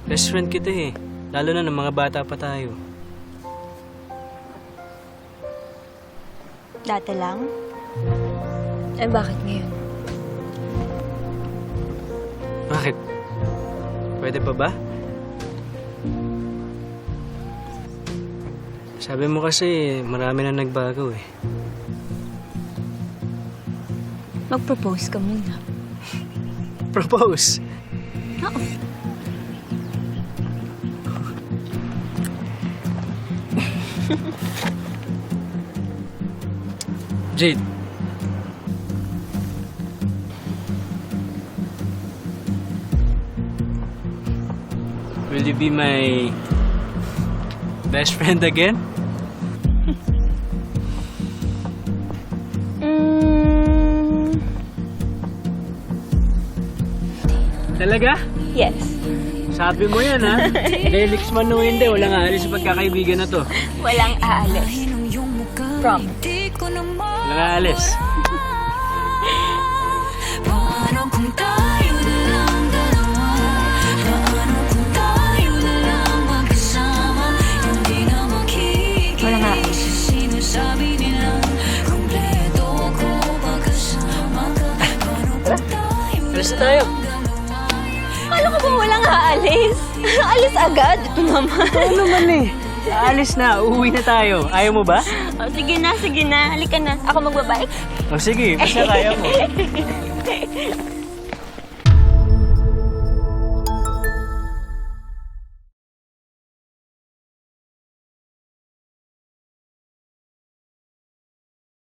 Best friend kita eh. Lalo na ng mga bata pa tayo. Dati lang? Eh, bakit ngayon? Bakit? Pwede pa ba? Sabi mo kasi marami na nagbago eh. Mag-propose ka muna. Propose? Oo. Jade. Will you be my best friend again? Talaga? Yes. Sabi mo yan ha? Delix man o hindi, walang aalis sa pagkakaibigan na to. Walang aalis. Prom. Walang aalis. Walang aalis. Alis na tayo. Kala ko ba walang aalis? Alis agad? Ito naman. Oo naman eh. Aalis na, uuwi na tayo. Ayaw mo ba? Oh, sige na, sige na. Halika na. Ako magbabike. O sige, basta kaya mo.